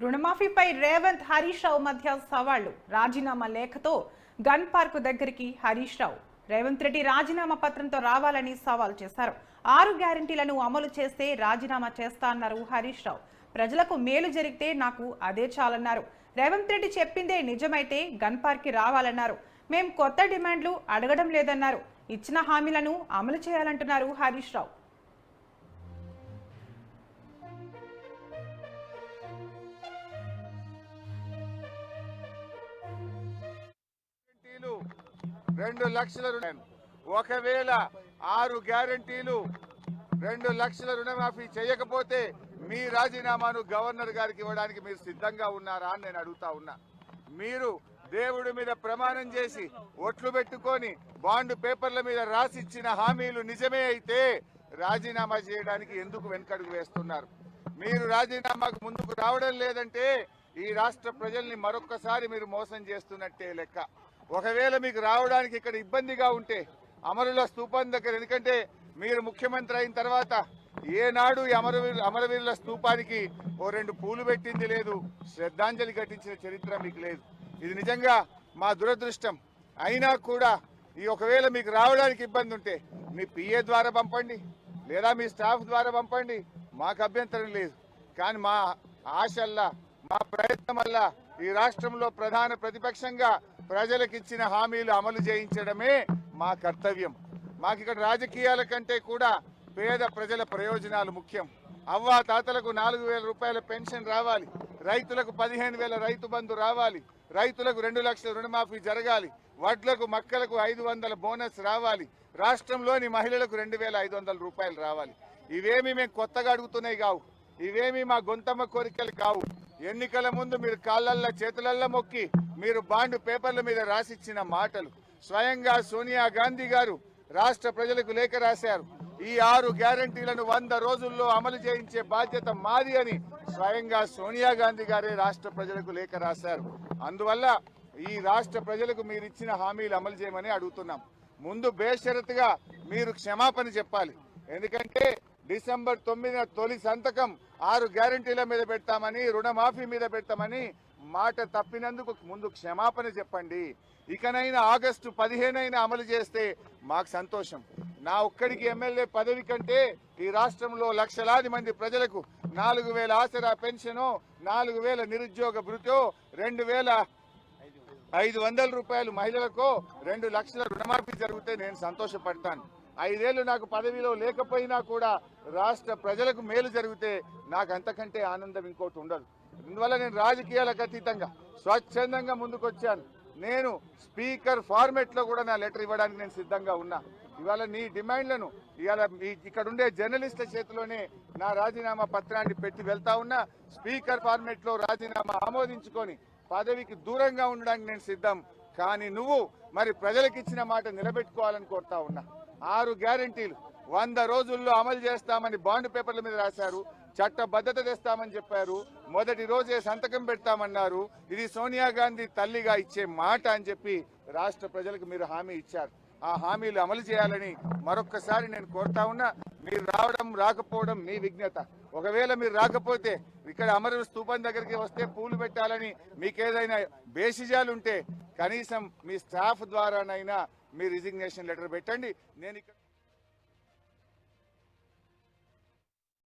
రుణమాఫీపై రేవంత్ హరీష్ రావు మధ్య సవాళ్లు. రాజీనామా లేఖతో గన్ పార్క్ దగ్గరికి హరీష్ రావు. రేవంత్ రెడ్డి రాజీనామా పత్రంతో రావాలని సవాల్ చేశారు. 6 గ్యారెంటీలను అమలు చేస్తే రాజీనామా చేస్తా అన్నారు హరీష్ రావు. ప్రజలకు మేలు జరిగితే నాకు అదే చాలన్నారు. రేవంత్ రెడ్డి చెప్పిందే నిజమైతే గన్ పార్క్ కి రావాలన్నారు. మేం కొత్త డిమాండ్లు అడగడం లేదన్నారు. ఇచ్చిన హామీలను అమలు చేయాలంటున్నారు హరీష్ రావు. రెండు లక్షల ఒకవేళ 6 గ్యారెంటీలు 2 లక్షల రుణమాఫీ చేయకపోతే మీ రాజీనామాను గవర్నర్ గారికి ఇవ్వడానికి మీరు సిద్ధంగా ఉన్నారా అని నేను అడుగుతా ఉన్నా. మీరు దేవుడి మీద ప్రమాణం చేసి ఒట్లు పెట్టుకొని బాండ్ పేపర్ల మీద రాసిచ్చిన హామీలు నిజమే అయితే రాజీనామా చేయడానికి ఎందుకు వెనకడుగు వేస్తున్నారు? మీరు రాజీనామాకు ముందుకు రావడం లేదంటే ఈ రాష్ట్ర ప్రజల్ని మరొక్కసారి మీరు మోసం చేస్తున్నట్టే లెక్క. ఒకవేళ మీకు రావడానికి ఇక్కడ ఇబ్బందిగా ఉంటే అమరుల స్తూపం దగ్గర, ఎందుకంటే మీరు ముఖ్యమంత్రి అయిన తర్వాత ఏనాడు ఈ అమరవీరుల స్తూపానికి 2 పూలు పెట్టింది లేదు, శ్రద్ధాంజలి ఘటించిన చరిత్ర మీకు లేదు. ఇది నిజంగా మా దురదృష్టం. అయినా కూడా ఈ ఒకవేళ మీకు రావడానికి ఇబ్బంది ఉంటే మీ పిఏ ద్వారా పంపండి, లేదా మీ స్టాఫ్ ద్వారా పంపండి, మాకు అభ్యంతరం లేదు. కానీ మా ఆశల్లా, మా ప్రయత్నం వల్ల ఈ రాష్ట్రంలో ప్రధాన ప్రతిపక్షంగా ప్రజలకు ఇచ్చిన హామీలు అమలు చేయించడమే మా కర్తవ్యం. మాకు ఇక్కడ రాజకీయాల కంటే కూడా పేద ప్రజల ప్రయోజనాలు ముఖ్యం. అవ్వా తాతలకు 4,000 రూపాయల పెన్షన్ రావాలి, రైతులకు 15,000 రైతు బంధు రావాలి, రైతులకు 2 లక్షల రుణమాఫీ జరగాలి, వడ్లకు మక్కలకు 500 బోనస్ రావాలి, రాష్ట్రంలోని మహిళలకు 2,500 రూపాయలు రావాలి. ఇవేమి మేము కొత్తగా అడుగుతున్నాయి కావు, ఇవేమి మా గొంతమ్మ కోరికలు కావు. ఎన్నికల ముందు మీరు కాళ్ళల్లో చేతులల్లో మొక్కి మీరు బాండ్ పేపర్ల మీద రాసిచ్చిన మాటలు. స్వయంగా సోనియా గాంధీ గారు రాష్ట్ర ప్రజలకు లేఖ రాశారు. ఈ 6 గ్యారెంటీలను 100 రోజుల్లో అమలు చేయించే బాధ్యత మాది అని స్వయంగా సోనియా గాంధీ గారే రాష్ట్ర ప్రజలకు లేఖ రాశారు. అందువల్ల ఈ రాష్ట్ర ప్రజలకు మీరు ఇచ్చిన హామీలు అమలు చేయమని అడుగుతున్నాం. ముందు బేషరతుగా మీరు క్షమాపణ చెప్పాలి. ఎందుకంటే డిసెంబర్ 9న తొలి సంతకం 6 గ్యారెంటీల మీద పెడతామని, రుణమాఫీ మీద పెడతామని మాట తప్పినందుకు ముందు క్షమాపణ చెప్పండి. ఇకనైనా ఆగస్టు 15 అమలు చేస్తే మాకు సంతోషం. నా ఒక్కడికి ఎమ్మెల్యే పదవి కంటే ఈ రాష్ట్రంలో లక్షలాది మంది ప్రజలకు 4,000 ఆసరా పెన్షను, 4,000 నిరుద్యోగ భృతో, 2,500 రూపాయలు మహిళలకు, 2 లక్షల రుణమాఫీ జరిగితే నేను సంతోషపడతాను. 5 ఏళ్లు నాకు పదవిలో లేకపోయినా కూడా రాష్ట్ర ప్రజలకు మేలు జరిగితే నాకు అంతకంటే ఆనందం ఇంకోటి ఉండదు. అందువల్ల నేను రాజకీయాలకు అతీతంగా స్వచ్ఛందంగా ముందుకొచ్చాను. నేను స్పీకర్ ఫార్మెట్ లో కూడా నా లెటర్ ఇవ్వడానికి నేను సిద్ధంగా ఉన్నా. ఇవాళ నీ డిమాండ్లను ఇవాళ ఇక్కడ ఉండే జర్నలిస్టుల చేతిలోనే నా రాజీనామా పత్రాన్ని పెట్టి వెళ్తా ఉన్నా. స్పీకర్ ఫార్మెట్ లో రాజీనామా ఆమోదించుకొని పదవికి దూరంగా ఉండడానికి నేను సిద్ధం. కానీ నువ్వు మరి ప్రజలకు ఇచ్చిన మాట నిలబెట్టుకోవాలని కోరుతా ఉన్నా. 6 గ్యారెంటీలు 100 రోజుల్లో అమలు చేస్తామని బాండ్ పేపర్ల మీద రాశారు. చట్టబద్ధత తెస్తామని చెప్పారు. మొదటి రోజే సంతకం పెడతామన్నారు. ఇది సోనియా గాంధీ తల్లిగా ఇచ్చే మాట అని చెప్పి రాష్ట్ర ప్రజలకు మీరు హామీ ఇచ్చారు. ఆ హామీలు అమలు చేయాలని మరొక్కసారి నేను కోరుతా ఉన్నా. మీరు రావడం రాకపోవడం మీ విజ్ఞత. ఒకవేళ మీరు రాకపోతే ఇక్కడ అమరవీరుల స్తూపం దగ్గరికి వస్తే పూలు పెట్టాలని మీకేదైనా బేసిజాలుంటే కనీసం మీ స్టాఫ్ ద్వారానైనా మీ రిజిగ్నేషన్ లెటర్ పెట్టండి. నేను ఇక్కడ